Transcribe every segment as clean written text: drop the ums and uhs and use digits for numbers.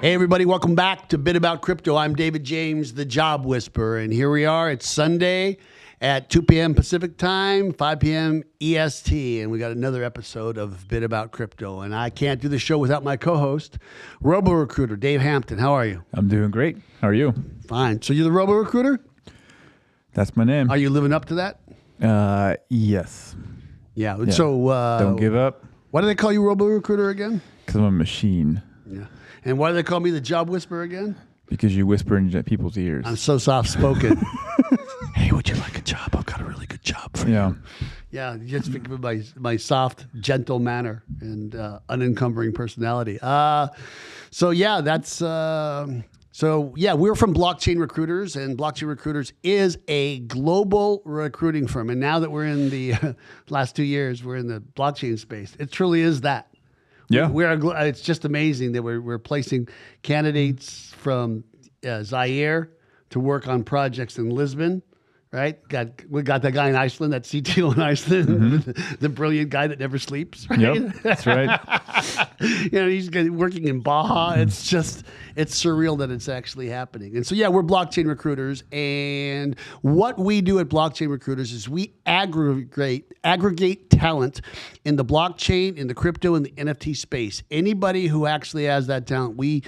Hey, everybody, welcome back to Bit About Crypto. I'm David James, the Job Whisperer, and here we are. It's Sunday at 2 p.m. Pacific Time, 5 p.m. EST, and we got another episode of Bit About Crypto. And I can't do the show without my co-host, Robo-Recruiter, Dave Hampton. How are you? I'm doing great. How are you? Fine. So you're the Robo-Recruiter? That's my name. Are you living up to that? Yes. Yeah. So Don't give up. Why do they call you Robo-Recruiter again? Because I'm a machine. Yeah. And why do they call me the Job Whisperer again? Because you whisper in people's ears. I'm so soft-spoken. Hey, would you like a job? I've got a really good job for you. Yeah, just think of my soft, gentle manner and unencumbering personality. We're from Blockchain Recruiters, and Blockchain Recruiters is a global recruiting firm. And now that we're in the last 2 years, we're in the blockchain space. It truly is that. Yeah, it's just amazing that we're placing candidates from Zaire to work on projects in Lisbon, right? We got that guy in Iceland, that CTO in Iceland, the brilliant guy that never sleeps, right? Yep, that's right. He's working in Baja. It's surreal that it's actually happening. And so, we're Blockchain Recruiters. And what we do at Blockchain Recruiters is we aggregate talent in the blockchain, in the crypto, and the NFT space. Anybody who actually has that talent, we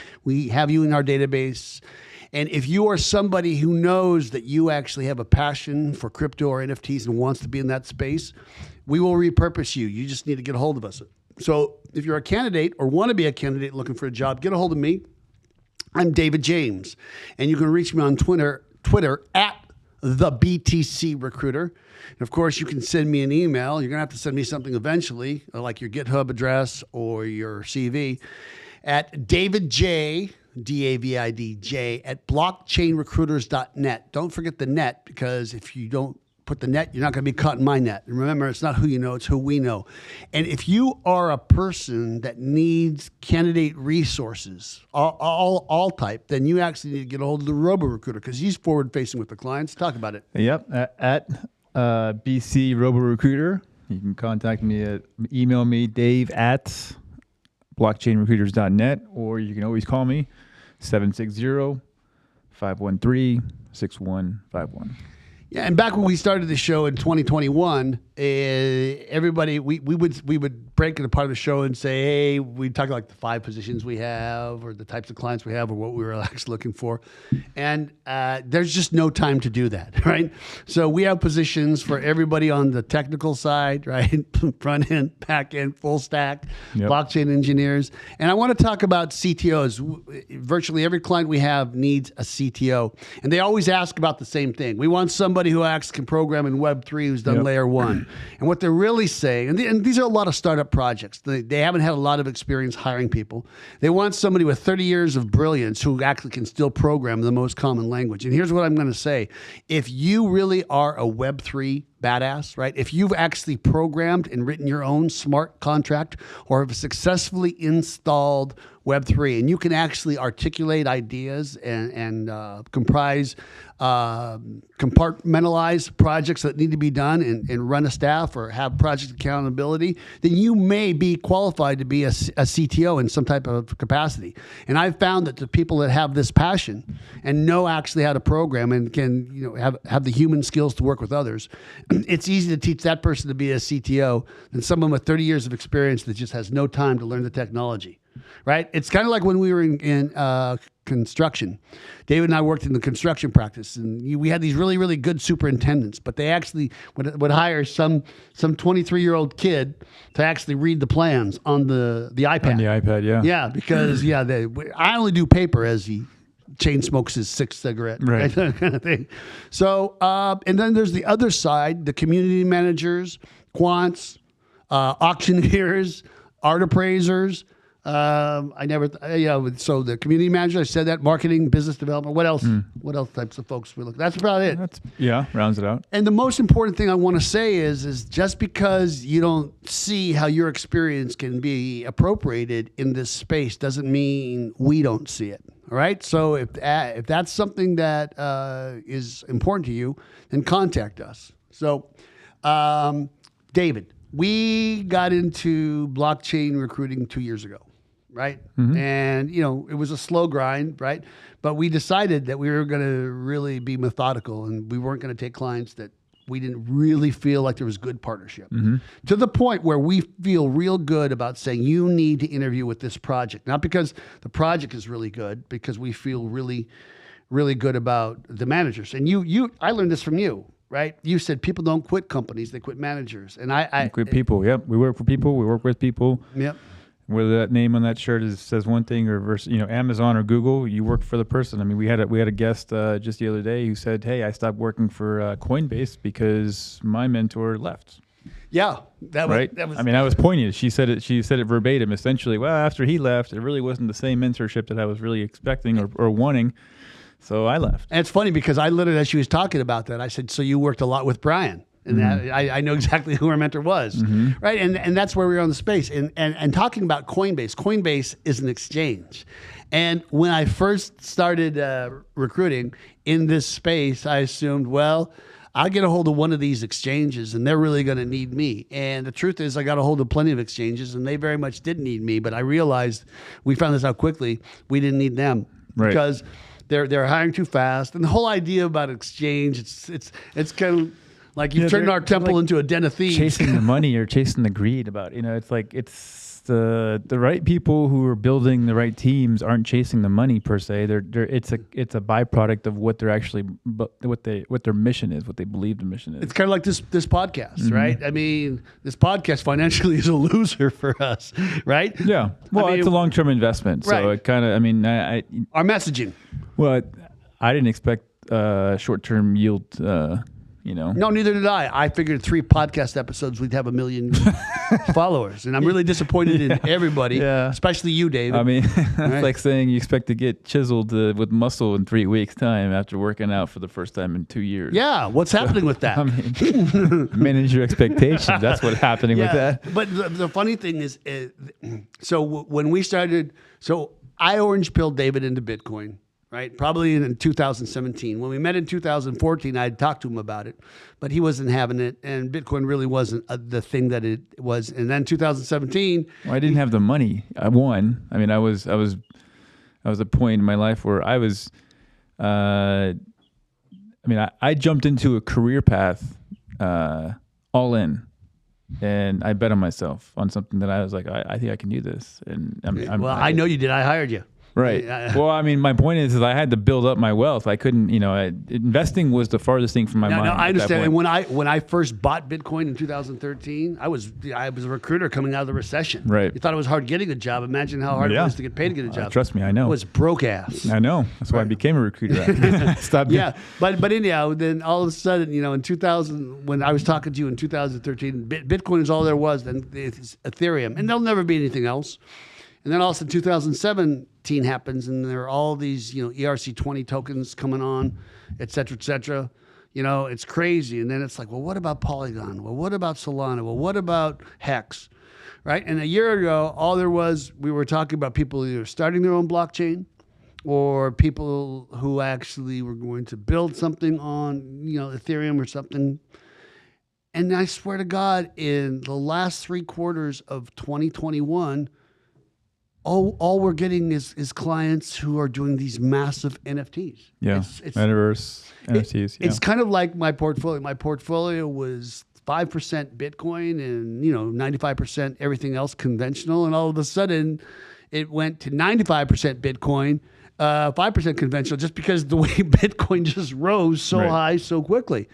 have you in our database. And if you are somebody who knows that you actually have a passion for crypto or NFTs and wants to be in that space, we will repurpose you. You just need to get a hold of us. So if you're a candidate or want to be a candidate looking for a job, get a hold of me. I'm David James. And you can reach me on Twitter at the BTC Recruiter. And of course, you can send me an email. You're going to have to send me something eventually, like your GitHub address or your CV, at DavidJ, DAVIDJ, at blockchainrecruiters.net. Don't forget the net, because if you don't put the net, you're not going to be caught in my net. And remember, it's not who you know, it's who we know. And if you are a person that needs candidate resources, all type, then you actually need to get a hold of the Robo-Recruiter, because he's forward-facing with the clients. Talk about it. Yep, at BC Robo-Recruiter. You can contact me email me, Dave at blockchainrecruiters.net, or you can always call me 760-513-6151. Yeah, and back when we started the show in 2021, everybody we would break it apart of the show and say, hey, we talk like the 5 positions we have, or the types of clients we have, or what we were actually looking for, and there's just no time to do that, right? So we have positions for everybody on the technical side, right? Front end, back end, full stack, blockchain engineers, and I want to talk about CTOs. Virtually every client we have needs a CTO, and they always ask about the same thing. We want somebody who actually can program in Web3, who's done layer 1. And what they're really saying, and these are a lot of startup projects. They haven't had a lot of experience hiring people. They want somebody with 30 years of brilliance who actually can still program the most common language. And here's what I'm going to say. If you really are a Web3 badass, right? If you've actually programmed and written your own smart contract, or have successfully installed Web3, and you can actually articulate ideas and compartmentalize projects that need to be done, and run a staff or have project accountability, then you may be qualified to be a CTO in some type of capacity. And I've found that the people that have this passion and know actually how to program and can have the human skills to work with others, it's easy to teach that person to be a CTO than someone with 30 years of experience that just has no time to learn the technology. Right? It's kind of like when we were in construction. David and I worked in the construction practice, and we had these really, really good superintendents, but they actually would hire some 23-year-old kid to actually read the plans on the iPad. On the iPad, yeah. Yeah, because I only do paper as he chain smokes his 6th cigarette, right? That kind of thing. So, and then there's the other side, the community managers, quants, auctioneers, art appraisers. So the community manager, I said that, marketing, business development. What else? What else types of folks we look? That's about it. Rounds it out. And the most important thing I want to say is just because you don't see how your experience can be appropriated in this space doesn't mean we don't see it. All right. So if that's something that is important to you, then contact us. So, David, we got into blockchain recruiting 2 years ago. right? And, it was a slow grind, right? But we decided that we were going to really be methodical and we weren't going to take clients that we didn't really feel like there was good partnership. To the point where we feel real good about saying you need to interview with this project. Not because the project is really good, because we feel really, really good about the managers. And I learned this from you, right? You said people don't quit companies, they quit managers. And I quit people. Yep. We work for people. We work with people. Yep. Whether that name on that shirt says one thing or versus, Amazon or Google, you work for the person. I mean, we had a guest just the other day who said, "Hey, I stopped working for Coinbase because my mentor left." Yeah, that was right. That was. I mean, I was poignant. She said it. She said it verbatim. Essentially, well, after he left, it really wasn't the same mentorship that I was really expecting or wanting. So I left. And it's funny because I literally, as she was talking about that, I said, "So you worked a lot with Brian." And I know exactly who our mentor was, right? And that's where we were on the space. And talking about Coinbase is an exchange. And when I first started recruiting in this space, I assumed, well, I'll get a hold of one of these exchanges and they're really going to need me. And the truth is I got a hold of plenty of exchanges and they very much did need me. But I realized, we found this out quickly, we didn't need them. Right. Because they're hiring too fast. And the whole idea about exchange, it's kind of like you've turned our temple into a den of thieves. Chasing the money or chasing the greed about, it's like it's the right people who are building the right teams aren't chasing the money per se. It's a byproduct of what they're actually, what their mission is, what they believe the mission is. It's kind of like this podcast, right? I mean, this podcast financially is a loser for us, right? Yeah. Well, it's a long-term investment. So it kind of, our messaging. Well, I didn't expect short-term yield, No, neither did I. I figured 3 podcast episodes we'd have 1 million followers, and I'm really disappointed in everybody, especially you, David. I mean, it's like saying you expect to get chiseled with muscle in 3 weeks' time after working out for the first time in 2 years. Yeah, what's happening with that? I mean, manage your expectations. That's what's happening with that. But the funny thing is, so when we started, I orange pilled David into Bitcoin. Right, probably in 2017. When we met in 2014, I had talked to him about it, but he wasn't having it, and Bitcoin really wasn't the thing that it was. And then 2017, I didn't have the money. I was at a point in my life where I was. I jumped into a career path, all in. And I bet on myself on something that I was like, I think I can do this. And I know you did. I hired you. Right. Well, I mean, my point is I had to build up my wealth. I couldn't, investing was the farthest thing from my mind. No, I understand. And when I first bought Bitcoin in 2013, I was a recruiter coming out of the recession. Right. You thought it was hard getting a job. Imagine how hard it was to get paid to get a job. Trust me, I know. It was broke ass. I know. That's why I became a recruiter. Stop. Yeah. But anyhow, then all of a sudden, in 2000, when I was talking to you in 2013, Bitcoin is all there was. Then it's Ethereum, and there'll never be anything else. And then all of a sudden 2017 happens and there are all these, ERC20 tokens coming on, et cetera, et cetera. It's crazy. And then it's like, well, what about Polygon? Well, what about Solana? Well, what about Hex? Right? And a year ago, all there was, we were talking about people either starting their own blockchain or people who actually were going to build something on, Ethereum or something. And I swear to God, in the last 3 quarters of 2021, all we're getting is clients who are doing these massive NFTs. Yeah, it's metaverse, NFTs. It's kind of like my portfolio. My portfolio was 5% Bitcoin and 95% everything else conventional, and all of a sudden, it went to 95% Bitcoin, 5% conventional, just because the way Bitcoin just rose so high so quickly,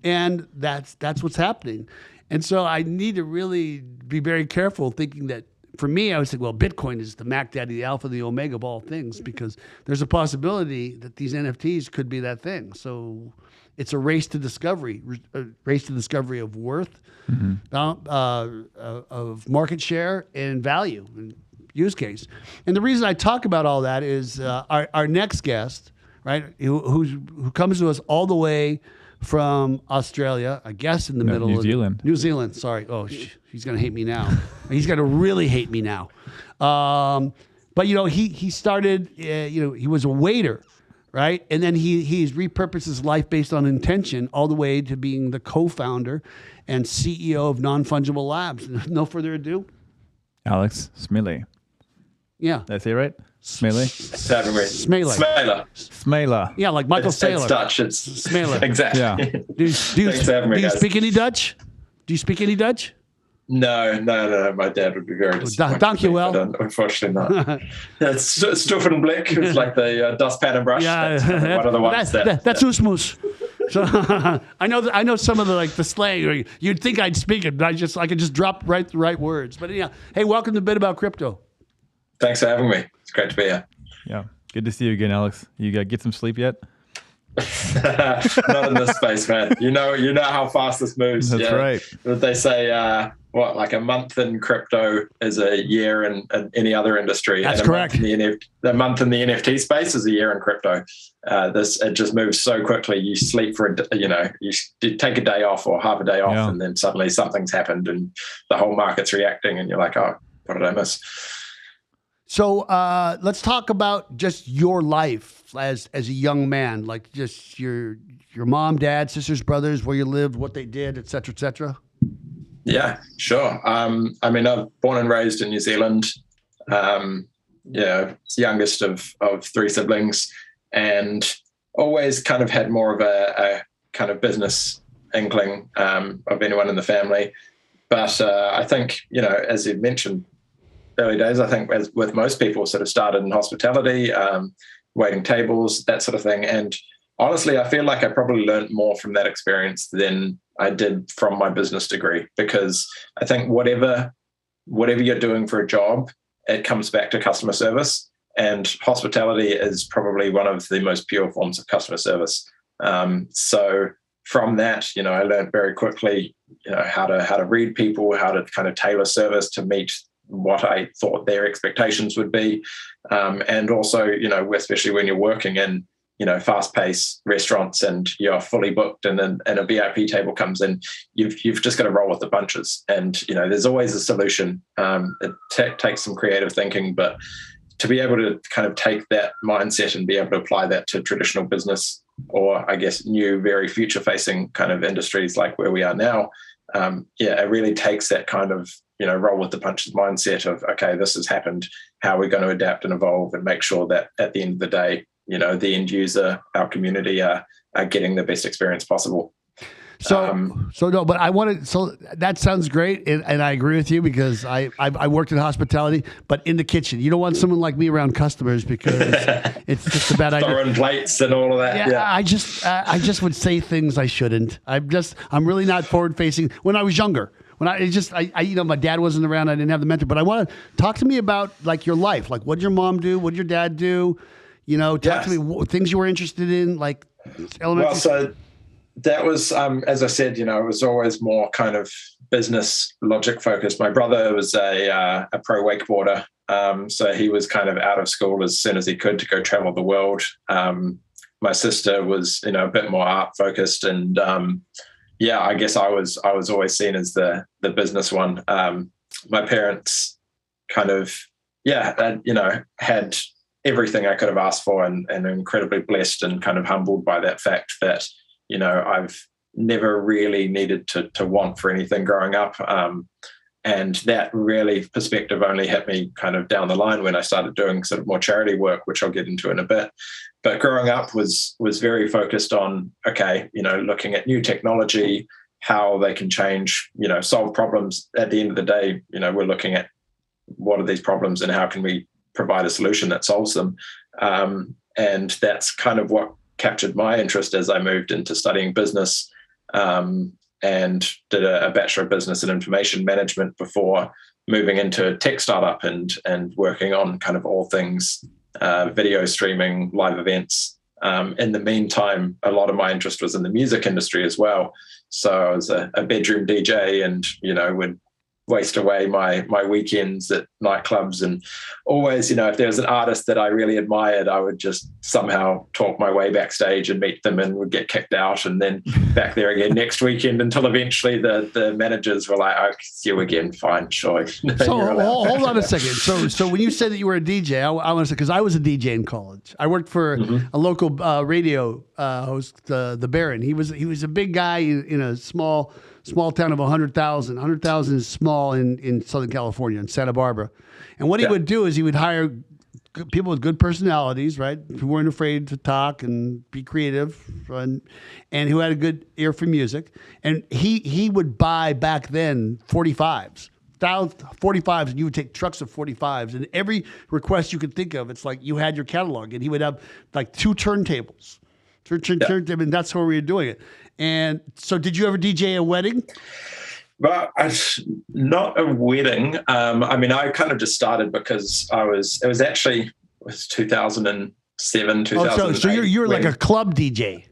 and that's what's happening. And so I need to really be very careful, thinking that. For me, I would say, well, Bitcoin is the Mac Daddy, the Alpha, the Omega of all things, because there's a possibility that these NFTs could be that thing. So it's a race to discovery of worth, of market share, and value and use case. And the reason I talk about all that is our next guest, right, who comes to us all the way from Australia, I guess in the middle New Zealand. New Zealand, sorry. Oh, he's going to hate me now. He's going to really hate me now. But, he started, he was a waiter, right? And then he's repurposed his life based on intention all the way to being the co-founder and CEO of Non-Fungible Labs. No further ado. Alex Smeele. Yeah. Did I say it right? Smeele? Smeele. Smeele. Yeah, like Michael Saylor. It's Dutch. It's Smeele. exactly. Yeah. Do you Thanks for having me, guys. speak any Dutch? Do you speak any Dutch? No. My dad would be very disappointed. Dank je wel. Unfortunately not. It's Stoffenblik. It's like the dustpan and brush. Yeah, that's one of the ones that's Oesmoes. So I know some of the slang. You'd think I'd speak it, but I could just drop the right words. But yeah, hey, welcome to Bit About Crypto. Thanks for having me. It's great to be here. Yeah, good to see you again, Alex. You got get some sleep yet? Not in this space, man. You know how fast this moves. That's right. They say like a month in crypto is a year in any other industry. That's and correct. The month in the NFT space is a year in crypto. It just moves so quickly. You sleep for you take a day off or half a day off, and then suddenly something's happened and the whole market's reacting, and you're like, oh, what did I miss? So let's talk about just your life as a young man, like just your mom, dad, sisters, brothers, where you lived, what they did, et cetera, et cetera. Yeah, sure. I mean, I'm born and raised in New Zealand. Youngest of three siblings, and always kind of had more of a kind of business inkling of anyone in the family. But I think, as you mentioned, early days, I think, as with most people, sort of started in hospitality, waiting tables, that sort of thing. And honestly, I feel like I probably learned more from that experience than I did from my business degree, because I think whatever you're doing for a job, it comes back to customer service. And hospitality is probably one of the most pure forms of customer service. So from that, I learned very quickly, how to read people, how to kind of tailor service to meet what I thought their expectations would be. And also, especially when you're working in, fast-paced restaurants and you're fully booked and a VIP table comes in, you've just got to roll with the punches. And, there's always a solution. It takes some creative thinking, but to be able to kind of take that mindset and be able to apply that to traditional business, or I guess new, very future-facing kind of industries like where we are now, it really takes that kind of, roll with the punches mindset of, okay, this has happened. How are we going to adapt and evolve and make sure that at the end of the day, the end user, our community are getting the best experience possible. So that sounds great. And I agree with you, because I worked in hospitality, but in the kitchen. You don't want someone like me around customers, because it's just a bad idea. Throwing plates and all of that. Yeah. I just would say things I shouldn't. I'm really not forward facing. When I was younger, my dad wasn't around, I didn't have the mentor, but I want to talk to me about like your life. Like, what did your mom do? What did your dad do? Talk to me things you were interested in, like elementary. Well, so that was, as I said, it was always more kind of business logic focused. My brother was a pro wakeboarder. So he was kind of out of school as soon as he could to go travel the world. My sister was, a bit more art focused, and I guess I was always seen as the business one. My parents kind of, had everything I could have asked for, and incredibly blessed and kind of humbled by that fact that, I've never really needed to want for anything growing up. And that really perspective only hit me kind of down the line when I started doing sort of more charity work, which I'll get into in a bit. But growing up was very focused on, okay, looking at new technology, how they can change, solve problems. At the end of the day, we're looking at what are these problems and how can we provide a solution that solves them. And that's kind of what captured my interest as I moved into studying business, and did a Bachelor of Business and Information Management before moving into a tech startup and working on kind of all things video streaming, live events. In the meantime, a lot of my interest was in the music industry as well. So I was a bedroom DJ, and, would waste away my weekends at nightclubs, and always, if there was an artist that I really admired, I would just somehow talk my way backstage and meet them, and would get kicked out, and then back there again next weekend, until eventually the managers were like, "Oh, it's you again, fine, sure." So hold on a second. So when you said that you were a DJ, I want to say, because I was a DJ in college. I worked for a local radio host, the Baron. He was a big guy in a small town of 100,000. 100,000 is small mall in Southern California, in Santa Barbara. And what he would do is he would hire people with good personalities, right, who weren't afraid to talk and be creative, and who had a good ear for music. And he would buy back then 45s. 45s, and you would take trucks of 45s, and every request you could think of, it's like you had your catalog, and he would have like 2 turntables, and that's how we were doing it. And so, did you ever DJ a wedding? Well, not a wedding. I mean, I kind of just started because it was 2007, 2008. So you're like a club DJ.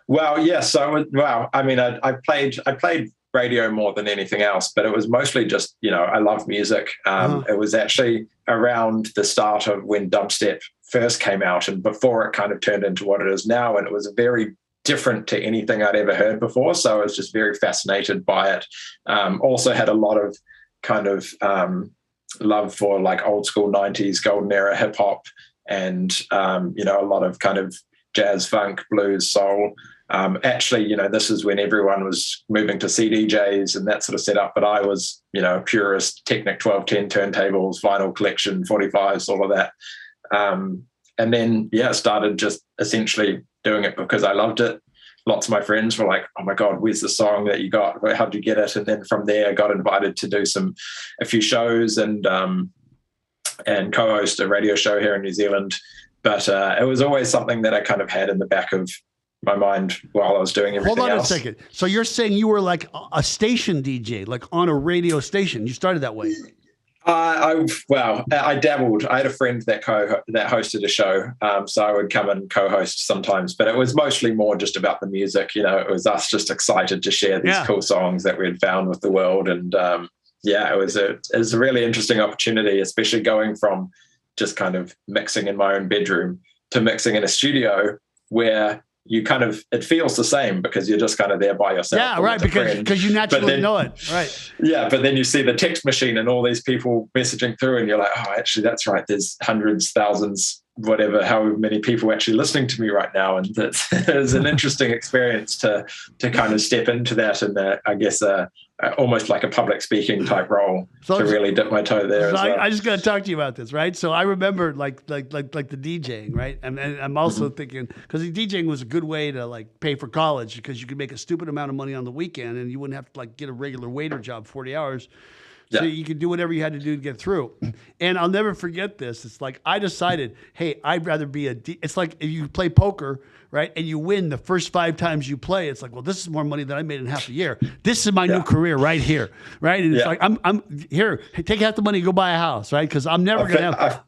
Well, yes. I mean, I played radio more than anything else, but it was mostly just, I love music. It was actually around the start of when dubstep first came out, and before it kind of turned into what it is now, and it was very different to anything I'd ever heard before. So I was just very fascinated by it. Also had a lot of kind of love for like old school 90s golden era hip hop, and a lot of kind of jazz, funk, blues, soul. Actually, this is when everyone was moving to CDJs and that sort of setup, but I was, purist Technic 1210 turntables, vinyl collection, 45s, all of that. And then, started just essentially doing it because I loved it. Lots of my friends were like, "Oh my God, where's the song that you got? How'd you get it?" And then from there, I got invited to do a few shows and co-host a radio show here in New Zealand. But it was always something that I kind of had in the back of my mind while I was doing everything else. Hold on a second. So you're saying you were like a station DJ, like on a radio station. You started that way. I dabbled. I had a friend that hosted a show, so I would come and co-host sometimes. But it was mostly more just about the music. It was us just excited to share these cool songs that we had found with the world. And it was a really interesting opportunity, especially going from just kind of mixing in my own bedroom to mixing in a studio where you kind of, it feels the same because you're just kind of there by yourself. Yeah, right, because you naturally know it. Right. Yeah, but then you see the text machine and all these people messaging through and you're like, oh, actually, that's right. There's hundreds, thousands, whatever, however many people actually listening to me right now. And it's an interesting experience to kind of step into that and I guess almost like a public speaking type role to really dip my toe there. So as well. I just got to talk to you about this, right? So I remember like the DJing, right? And I'm also thinking, because the DJing was a good way to like pay for college because you could make a stupid amount of money on the weekend and you wouldn't have to like get a regular waiter job 40 hours. So you could do whatever you had to do to get through. And I'll never forget this. It's like I decided, hey, I'd rather be it's like if you play poker, right, and you win the first 5 times you play, it's like, well, this is more money than I made in half a year. This is my new career right here, right? And it's like, I'm here, take half the money, go buy a house, right? Because I'm never going to have...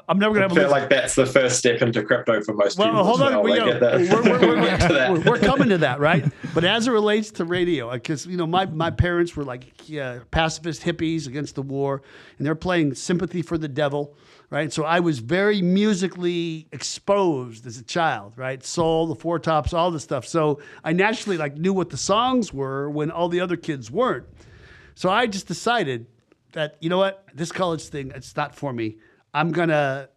I'm never going to I feel like that's the first step into crypto for most people. Well, hold on. We're coming to that, right? But as it relates to radio, because, my parents were like pacifist hippies against the war, and they're playing Sympathy for the Devil, right? So I was very musically exposed as a child, right? Soul, the Four Tops, all this stuff. So I naturally knew what the songs were when all the other kids weren't. So I just decided that, you know what, this college thing, it's not for me. I'm gonna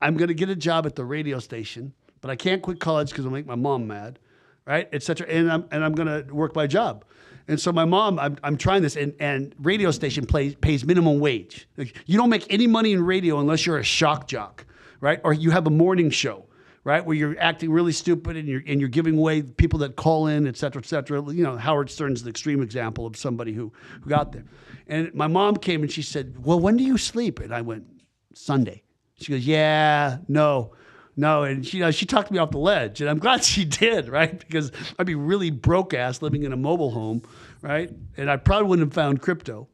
get a job at the radio station, but I can't quit college because I'll make my mom mad, right, etc. And I'm gonna work my job. And so my mom, I'm trying this, and radio station pays minimum wage. Like, you don't make any money in radio unless you're a shock jock, right, or you have a morning show, right, where you're acting really stupid and you're giving away people that call in, etc., etc. Howard Stern's the extreme example of somebody who got there. And my mom came and she said, "Well, when do you sleep?" And I went, "Sunday." She goes, "Yeah, no." And she talked me off the ledge, and I'm glad she did, right? Because I'd be really broke ass living in a mobile home, right? And I probably wouldn't have found crypto.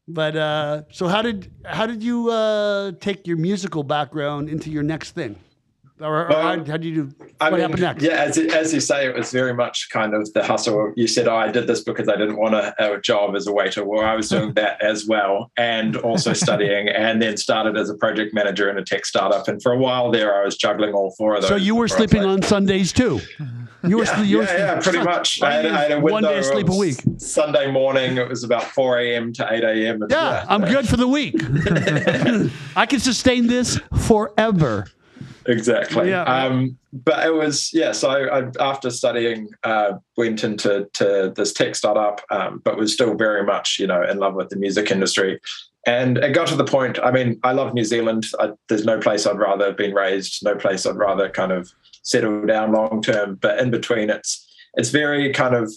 But so how did you take your musical background into your next thing? Or how did you do? What happened next? Yeah, as you say, it was very much kind of the hustle. You said, "Oh, I did this because I didn't want a job as a waiter." Well, I was doing that as well, and also studying, and then started as a project manager in a tech startup. And for a while there, I was juggling all 4 of those. So you were sleeping on Sundays too? You were pretty much. I had a window 1 day of sleep a week. Sunday morning, it was about 4 a.m. to 8 a.m. I'm good for the week. I can sustain this forever. Exactly. Yeah. But it was, so I after studying, went into this tech startup, but was still very much, in love with the music industry. And it got to the point, I mean, I love New Zealand. There's no place I'd rather have been raised, no place I'd rather kind of settle down long term. But in between, it's very kind of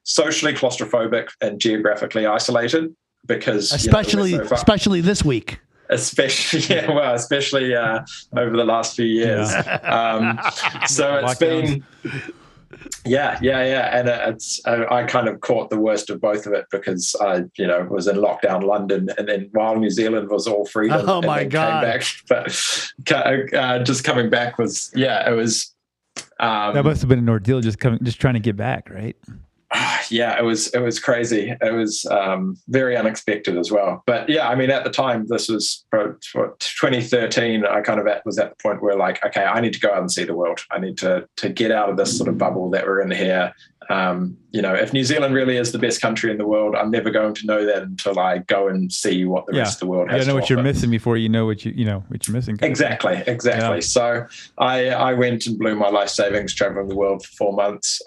socially claustrophobic and geographically isolated because especially this week. Especially over the last few years. So it's been, and I kind of caught the worst of both of it because I, was in lockdown London, and then while New Zealand was all freedom, oh my God, came back, just coming back was, it was. That must have been an ordeal, just trying to get back, right? It was crazy. It was very unexpected as well. But I mean, at the time, this was for 2013. I kind of was at the point where, like, okay, I need to go out and see the world. I need to get out of this sort of bubble that we're in here. If New Zealand really is the best country in the world, I'm never going to know that until I go and see what the rest of the world has to offer. You know what you're missing before you know what you're missing. Exactly. Yeah. So I went and blew my life savings traveling the world for 4 months.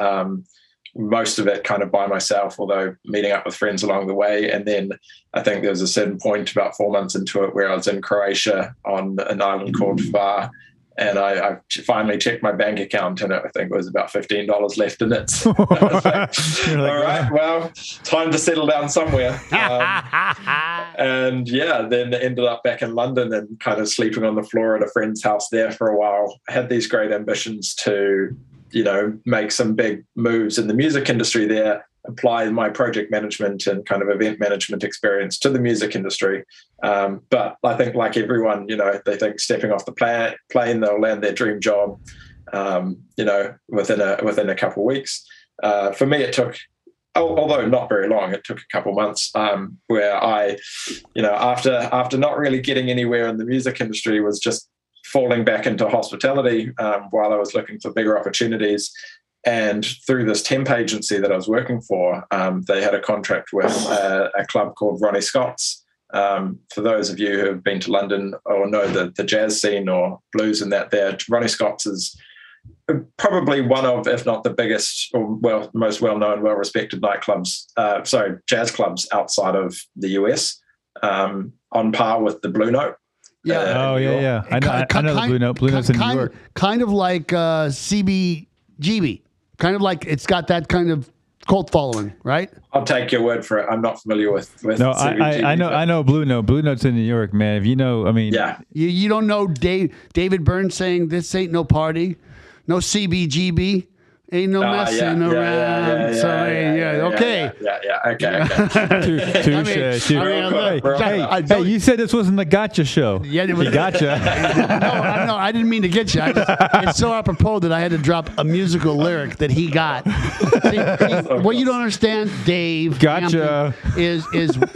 Most of it kind of by myself, although meeting up with friends along the way. And then I think there was a certain point about 4 months into it where I was in Croatia on an island called Hvar, and I finally checked my bank account, and I think it was about $15 left in it. So I was like, all right, well, time to settle down somewhere. And then ended up back in London and kind of sleeping on the floor at a friend's house there for a while. I had these great ambitions to make some big moves in the music industry there, apply my project management and kind of event management experience to the music industry. But I think, like everyone, they think stepping off the plane, they'll land their dream job, within a couple of weeks. For me, it took, although not very long, it took a couple of months, where I, after not really getting anywhere in the music industry, was just falling back into hospitality while I was looking for bigger opportunities. And through this temp agency that I was working for, they had a contract with a club called Ronnie Scott's. For those of you who have been to London or know the jazz scene or blues and that there, Ronnie Scott's is probably one of, if not the biggest or most well-known, well-respected jazz clubs outside of the US, on par with the Blue Note. Yeah. Yeah. I know the Blue Note. Blue Note's in New York. Kind of like CBGB. Kind of like it's got that kind of cult following, right? I'll take your word for it. I'm not familiar with No, CBGB, I know Blue Note. Blue Note's in New York, man. If you know, I mean, you don't know David Byrne saying this ain't no party, no CBGB. Ain't no messing around. Okay. Touche. Hey, you said this wasn't a gotcha show. Yeah, it was. He gotcha. No, I didn't mean to get you. It's so apropos that I had to drop a musical lyric that he got. See, what you don't understand, Dave, gotcha, is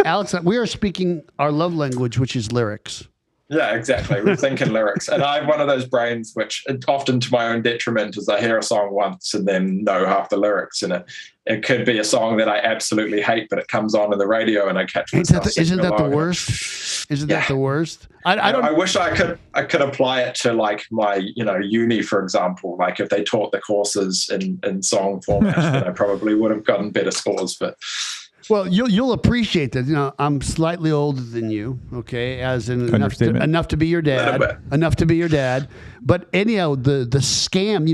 Alex. We are speaking our love language, which is lyrics. Yeah, exactly. We're thinking lyrics. And I have one of those brains which often to my own detriment is I hear a song once and then know half the lyrics in it. It could be a song that I absolutely hate, but it comes on in the radio and I catch myself. Isn't that the worst? Isn't that the worst? I wish I could apply it to like my, uni, for example. Like if they taught the courses in song format, then I probably would have gotten better scores. But well, you'll appreciate that. I'm slightly older than you, okay, as in enough to be your dad, But anyhow, the scam,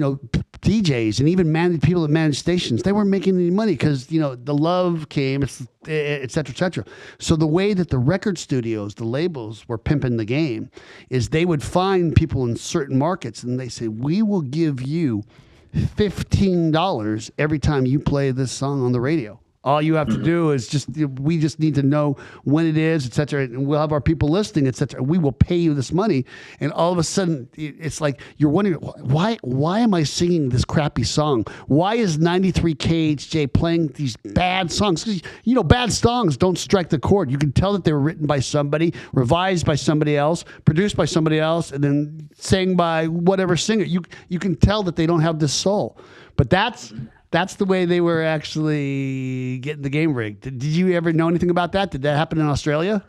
DJs and even people that manage stations, they weren't making any money because the love came, et cetera, et cetera. So the way that the record studios, the labels, were pimping the game is they would find people in certain markets and they say, we will give you $15 every time you play this song on the radio. All you have to do is we just need to know when it is, et cetera, and we'll have our people listening, et cetera. We will pay you this money. And all of a sudden, it's like you're wondering, why am I singing this crappy song? Why is 93 KHJ playing these bad songs? Because, bad songs don't strike the chord. You can tell that they were written by somebody, revised by somebody else, produced by somebody else, and then sang by whatever singer. You can tell that they don't have this soul. But that's the way they were actually getting the game rigged. Did you ever know anything about that? Did that happen in Australia?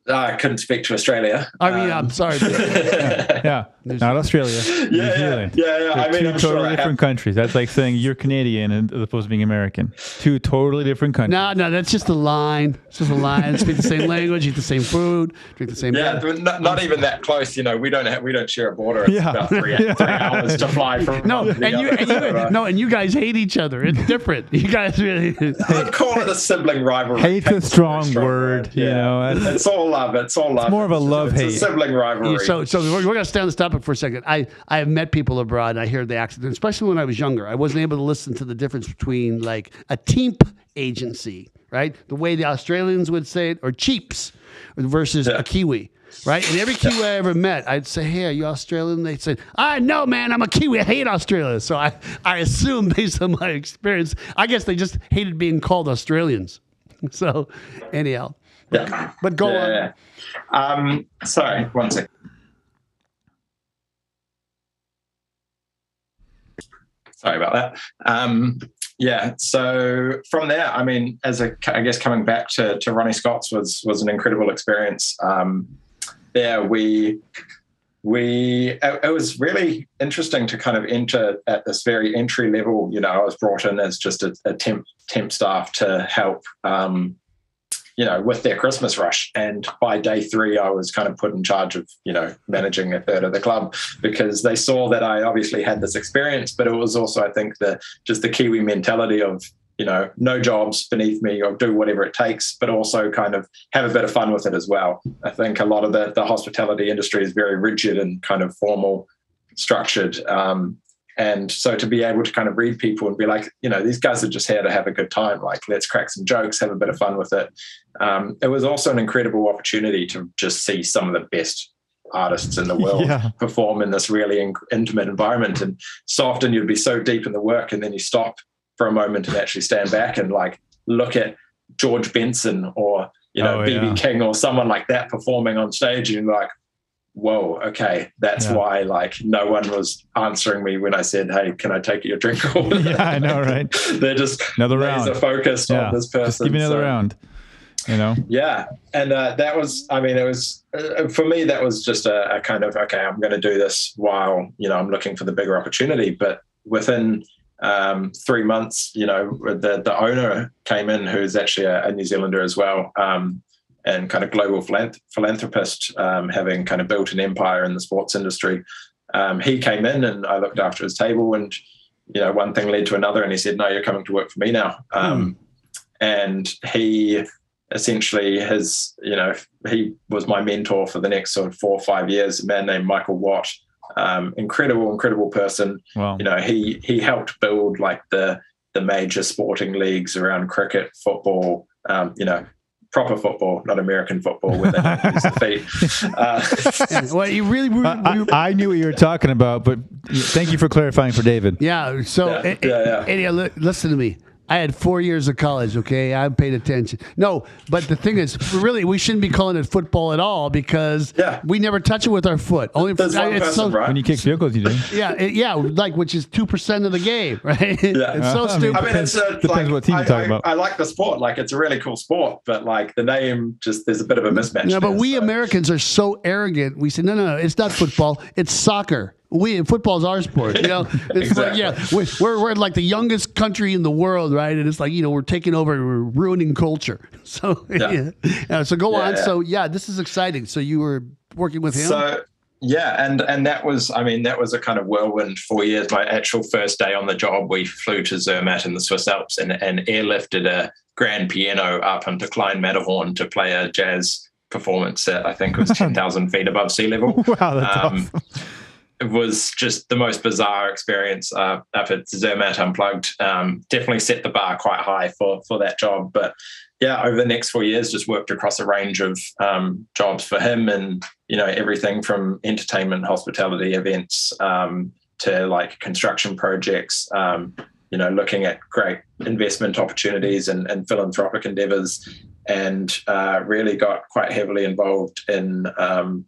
I couldn't speak to Australia. I'm sorry. Yeah, not Australia. New Zealand. Yeah. I mean, two I'm totally sure different countries. That's like saying you're Canadian as opposed to being American. Two totally different countries. No, that's just a line. It's just a line. Speak the same language, eat the same food, drink the same. Yeah, not even that close. We don't share a border. It's about 3 hours to fly from. And you guys hate each other. It's different. You guys really. I'd call it a sibling rivalry. Hate's a strong word. It's all love. It's more of a love-hate. It's a sibling rivalry. So we're going to stay on this topic for a second. I have met people abroad, and I hear the accent, especially when I was younger. I wasn't able to listen to the difference between like a teamp agency, right? The way the Australians would say it, or cheaps versus a Kiwi, right? And every Kiwi I ever met, I'd say, hey, are you Australian? They'd say, no, man, I'm a Kiwi. I hate Australia. So I assume based on my experience, I guess they just hated being called Australians. So anyhow. Yeah. But go on. Sorry, one second. Sorry about that. So from there, I mean, I guess coming back to Ronnie Scott's was an incredible experience. There it was really interesting to kind of enter at this very entry level. I was brought in as just a temp staff to help, with their Christmas rush. And by day 3, I was kind of put in charge of, managing a third of the club, because they saw that I obviously had this experience, but it was also, I think, the Kiwi mentality of, no jobs beneath me, or do whatever it takes, but also kind of have a bit of fun with it as well. I think a lot of the hospitality industry is very rigid and kind of formal, structured. And so to be able to kind of read people and be like, these guys are just here to have a good time. Like, let's crack some jokes, have a bit of fun with it. It was also an incredible opportunity to just see some of the best artists in the world perform in this really intimate environment. And so often you'd be so deep in the work, and then you stop for a moment and actually stand back and like look at George Benson or, B.B. King or someone like that performing on stage, and you're like, whoa, okay, that's why like no one was answering me when I said, hey, can I take your drink? Yeah, I know, right? They're just another round. Focused on this person. Just give me another round, Yeah, and that was, it was, for me, that was just a kind of, okay, I'm going to do this while, I'm looking for the bigger opportunity. But within 3 months, the owner came in, who's actually a New Zealander as well, and kind of global philanthropist, having kind of built an empire in the sports industry. He came in and I looked after his table, and, one thing led to another, and he said, no, you're coming to work for me now. And he essentially he was my mentor for the next sort of 4 or 5 years, a man named Michael Watt. Incredible person. Wow. He helped build like the major sporting leagues around cricket, football, proper football, not American football where they don't use the feet. Well, you really I knew what you were talking about, but thank you for clarifying for David. Yeah. So, listen to me. I had 4 years of college, okay? I paid attention. No, but the thing is, really, we shouldn't be calling it football at all, because we never touch it with our foot. Only right? When you kick field goals, you do. Which is 2% of the game, right? Yeah. It's so stupid. Depends what team you talk about. I like the sport. Like, it's a really cool sport, but like the name, just there's a bit of a mismatch. No, but we Americans are so arrogant. We say, no, it's not football. It's soccer. Football's our sport, It's exactly. We're like the youngest country in the world, right? And it's like, we're taking over, we're ruining culture. So so go on. Yeah. So this is exciting. So you were working with him. So and that was a kind of whirlwind 4 years. My actual first day on the job, we flew to Zermatt in the Swiss Alps and airlifted a grand piano up into Klein Matterhorn to play a jazz performance at, I think it was 10,000 feet above sea level. Wow, that's awesome. It was just the most bizarre experience up at Zermatt Unplugged. Definitely set the bar quite high for that job. But over the next 4 years, just worked across a range of jobs for him, and everything from entertainment, hospitality, events, to like construction projects. Looking at great investment opportunities and philanthropic endeavors. And really got quite heavily involved in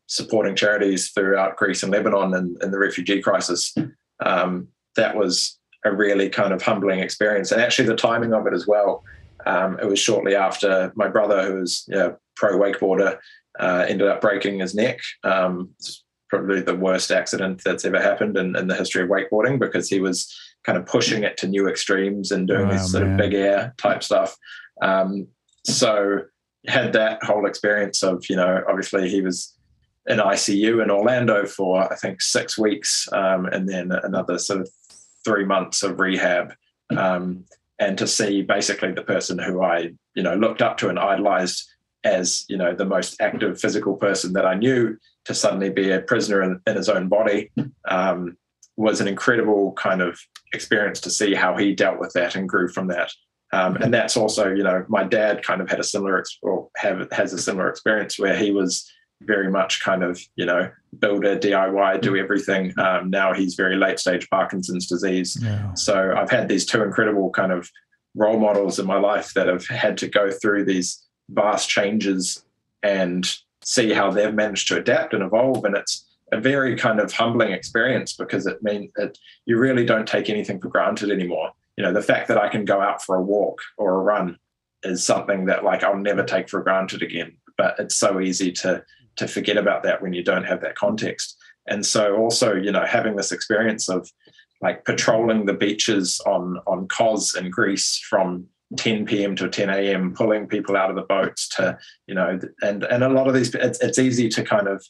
supporting charities throughout Greece and Lebanon and the refugee crisis. That was a really kind of humbling experience. And actually the timing of it as well, it was shortly after my brother, who was pro wakeboarder, ended up breaking his neck. It's probably the worst accident that's ever happened in the history of wakeboarding, because he was kind of pushing it to new extremes and doing this sort of big air type stuff. So had that whole experience of, obviously he was in ICU in Orlando for, I think, 6 weeks, and then another sort of 3 months of rehab. And to see basically the person who I, looked up to and idolized as, the most active physical person that I knew, to suddenly be a prisoner in his own body, was an incredible kind of experience to see how he dealt with that and grew from that. And that's also, my dad kind of had a similar has a similar experience, where he was very much kind of, build a DIY, do everything. Now he's very late stage Parkinson's disease. Yeah. So I've had these 2 incredible kind of role models in my life that have had to go through these vast changes and see how they've managed to adapt and evolve. And it's a very kind of humbling experience, because it means that you really don't take anything for granted anymore. The fact that I can go out for a walk or a run is something that, like, I'll never take for granted again. But it's so easy to forget about that when you don't have that context. And so also, having this experience of like patrolling the beaches on Kos in Greece from 10 p.m. to 10 a.m., pulling people out of the boats to, and a lot of these, it's easy to kind of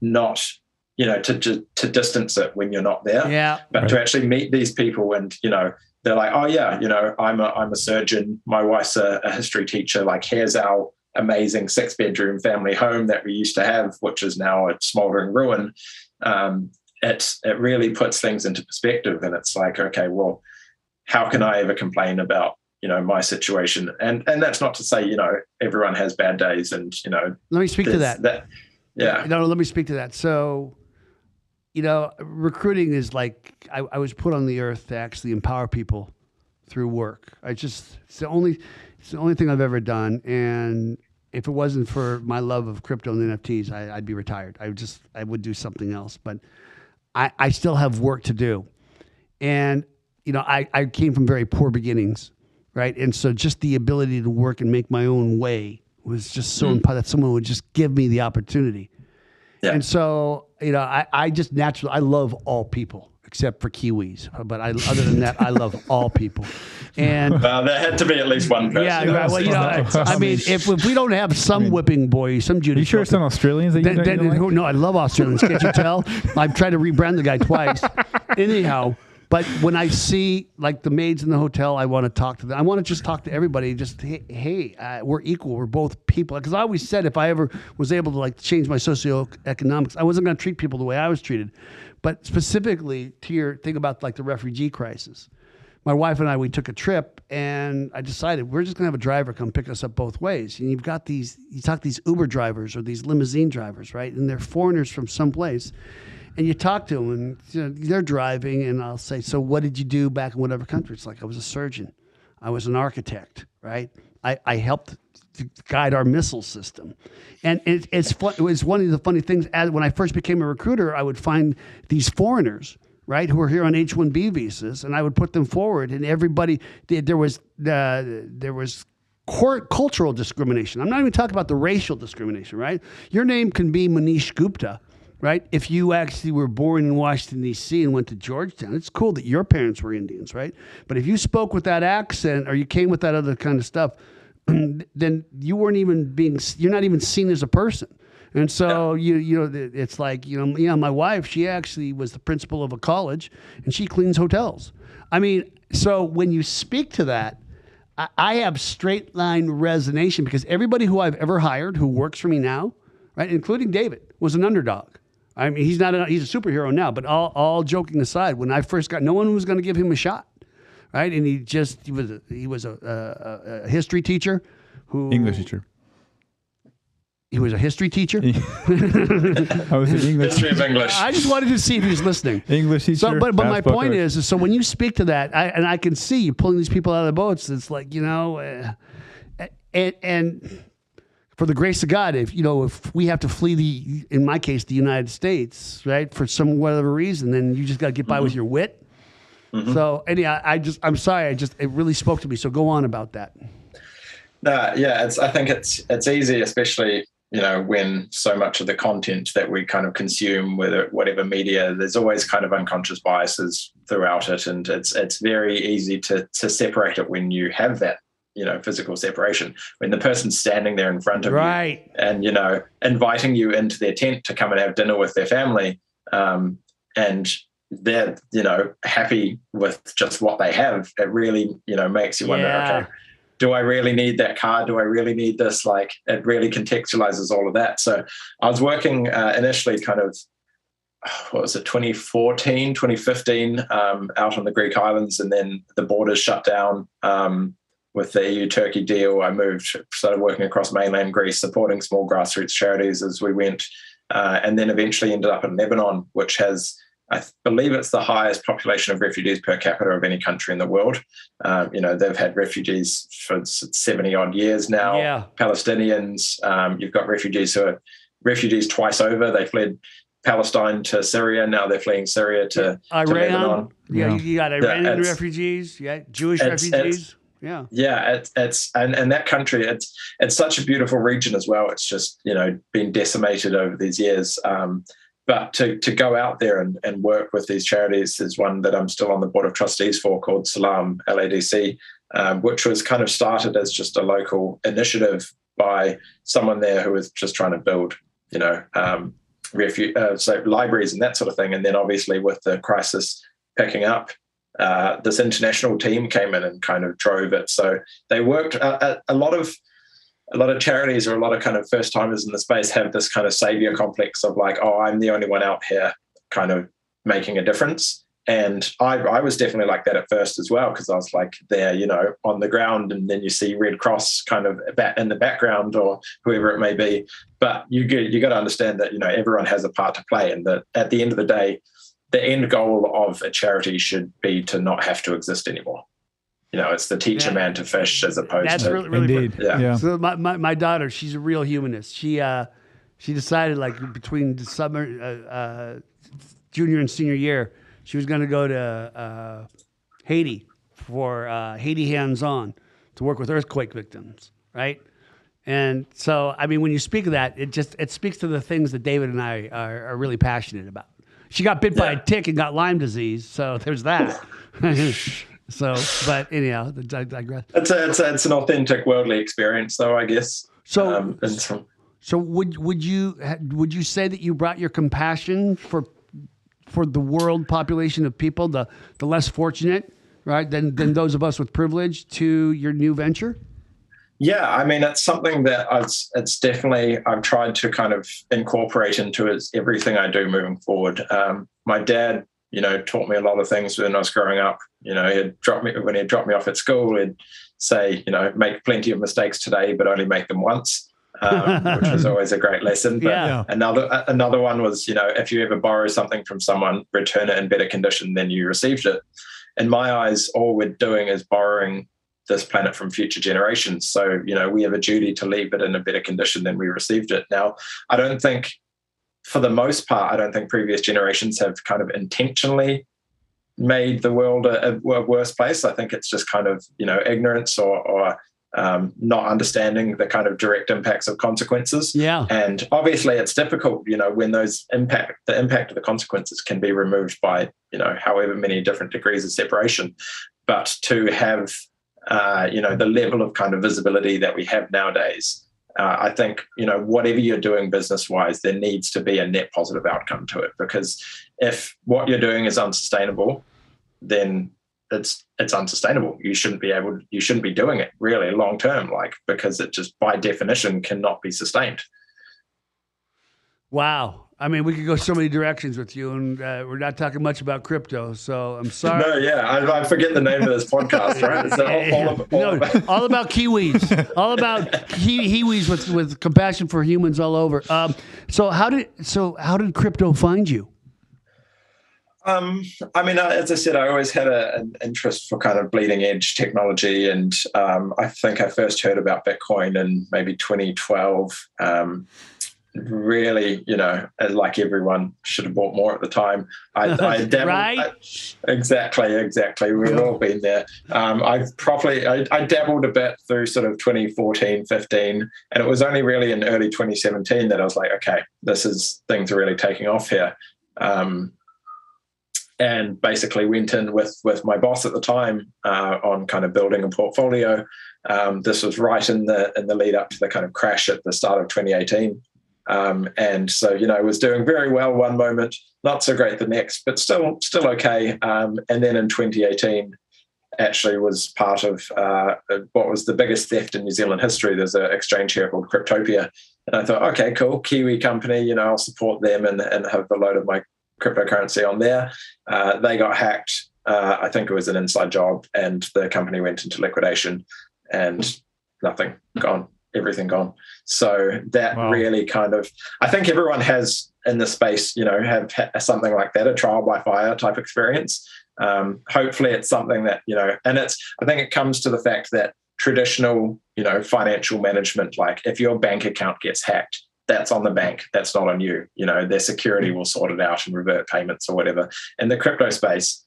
not, to distance it when you're not there. Yeah. But to actually meet these people and, they're like, oh yeah, I'm a surgeon. My wife's a history teacher. Like, here's our amazing 6-bedroom family home that we used to have, which is now a smoldering ruin. It really puts things into perspective, and it's like, okay, well, how can I ever complain about, my situation? And that's not to say, everyone has bad days, and, Let me speak to that. Yeah. No, let me speak to that. So, recruiting is like, I was put on the earth to actually empower people through work. It's the only thing I've ever done. And if it wasn't for my love of crypto and NFTs, I'd be retired. I would do something else, but I still have work to do. And, I came from very poor beginnings, right? And so just the ability to work and make my own way was just so important that someone would just give me the opportunity. Yeah. And so, I just naturally, I love all people except for Kiwis. But other than that, I love all people. And there had to be at least one person. Yeah, well, I mean, if we don't have some whipping boy, some Judas. You sure it's not Australians that you don't like? No, I love Australians. Can't you tell? I've tried to rebrand the guy twice. Anyhow. But when I see like the maids in the hotel, I want to talk to them. I want to just talk to everybody. Just, hey, we're equal. We're both people. Because I always said if I ever was able to like change my socioeconomics, I wasn't going to treat people the way I was treated. But specifically to your thing about like the refugee crisis, my wife and I, we took a trip, and I decided we're just going to have a driver come pick us up both ways. And you talk these Uber drivers or these limousine drivers, right? And they're foreigners from someplace. And you talk to them, and they're driving, and I'll say, so what did you do back in whatever country? It's like, I was a surgeon. I was an architect, right? I helped to guide our missile system. And it's fun. It was one of the funny things. When I first became a recruiter, I would find these foreigners, right, who were here on H-1B visas, and I would put them forward, and everybody, there was cultural discrimination. I'm not even talking about the racial discrimination, right? Your name can be Manish Gupta, right? If you actually were born in Washington, D.C. and went to Georgetown, it's cool that your parents were Indians, right? But if you spoke with that accent or you came with that other kind of stuff, then you're not even seen as a person. And so, it's like, my wife, she actually was the principal of a college, and she cleans hotels. I mean, so when you speak to that, I have straight line resonation, because everybody who I've ever hired who works for me now, right, including David, was an underdog. I mean, he's a superhero now, but all joking aside, when I first no one was going to give him a shot, right? And he was a history teacher English teacher. He was a history teacher. I was an English history of English. I just wanted to see if he was listening. English teacher. So, but my point is, so when you speak to that, I can see you pulling these people out of the boats. It's like, and for the grace of God, if we have to flee in my case, the United States, right, for some whatever reason, then you just got to get by with your wit. Mm-hmm. So anyhow, I'm sorry, it really spoke to me. So go on about that. I think it's easy, especially when so much of the content that we kind of consume, whatever media, there's always kind of unconscious biases throughout it, and it's very easy to separate it when you have that physical separation. When the person's standing there in front of you and inviting you into their tent to come and have dinner with their family, and they're happy with just what they have, it really makes you wonder, okay, do I really need that car? Do I really need this? Like, it really contextualizes all of that. So I was working initially kind of, 2014, 2015, out on the Greek islands, and then the borders shut down with the EU-Turkey deal. I started working across mainland Greece, supporting small grassroots charities as we went, and then eventually ended up in Lebanon, which has, I believe it's the highest population of refugees per capita of any country in the world. They've had refugees for 70 odd years now. Yeah. Palestinians, you've got refugees who are refugees twice over. They fled Palestine to Syria. Now they're fleeing Syria to Lebanon. Yeah, you got Iranian refugees. Yeah, Jewish refugees. Yeah. And that country, it's such a beautiful region as well. It's just been decimated over these years. But to go out there and work with these charities, is one that I'm still on the board of trustees for, called Salam LADC, which was kind of started as just a local initiative by someone there who was just trying to build, so libraries and that sort of thing. And then obviously with the crisis picking up, this international team came in and kind of drove it. So they worked a lot of charities, or a lot of kind of first timers in the space, have this kind of savior complex of like, oh, I'm the only one out here kind of making a difference. And I was definitely like that at first as well, because I was like there, on the ground, and then you see Red Cross kind of in the background, or whoever it may be. But you got to understand that, everyone has a part to play, and that at the end of the day, the end goal of a charity should be to not have to exist anymore. It's to teach a man to fish, as opposed to... That's really Indeed. Yeah. So my daughter, she's a real humanist. She decided, like, between the summer, junior and senior year, she was going to go to Haiti for Haiti Hands-On to work with earthquake victims, right? And so, I mean, when you speak of that, it speaks to the things that David and I are really passionate about. She got bit by a tick and got Lyme disease, so there's that. So, but anyhow, I digress. It's an authentic worldly experience, though, I guess. So, so would you say that you brought your compassion for the world population of people, the less fortunate, right, than those of us with privilege, to your new venture? Yeah, I mean, it's something that it's definitely I've tried to kind of incorporate into everything I do moving forward. My dad, taught me a lot of things when I was growing up. He'd drop me off at school, he'd say, make plenty of mistakes today, but only make them once, which was always a great lesson. But another one was, if you ever borrow something from someone, return it in better condition than you received it. In my eyes, all we're doing is borrowing this planet from future generations. So, we have a duty to leave it in a better condition than we received it. Now, I don't think, for the most part, previous generations have kind of intentionally made the world a worse place. I think it's just kind of, ignorance or not understanding the kind of direct impacts of consequences. Yeah. And obviously it's difficult, when the impact of the consequences can be removed by, however many different degrees of separation. But to have, the level of kind of visibility that we have nowadays, I think, whatever you're doing business-wise, there needs to be a net positive outcome to it. Because if what you're doing is unsustainable, then it's unsustainable. You shouldn't be doing it really long term, because it just by definition cannot be sustained. Wow. I mean, we could go so many directions with you, and we're not talking much about crypto, so I'm sorry. No, yeah, I forget the name of this podcast, right? It's all about Kiwis, all about Kiwis with compassion for humans all over. So how did crypto find you? I mean, as I said, I always had an interest for kind of bleeding edge technology, and I think I first heard about Bitcoin in maybe 2012. really, like everyone should have bought more at the time. I dabbled, right? Exactly. We've all been there. I dabbled a bit through sort of 2014, 15, and it was only really in early 2017 that I was like, okay, things are really taking off here. And basically went in with my boss at the time on kind of building a portfolio. This was right in the lead up to the kind of crash at the start of 2018. And so, was doing very well one moment, not so great the next, but still okay. And then in 2018, actually was part of what was the biggest theft in New Zealand history. There's an exchange here called Cryptopia. And I thought, okay, cool, Kiwi company, I'll support them and have a load of my cryptocurrency on there. They got hacked. I think it was an inside job, and the company went into liquidation, and nothing, gone, everything gone. So that really kind of, I think everyone has in the space, have something like that, a trial by fire type experience. Hopefully it's something that, and I think it comes to the fact that traditional, financial management, like if your bank account gets hacked, that's on the bank. That's not on you. Their security will sort it out and revert payments or whatever. In the crypto space,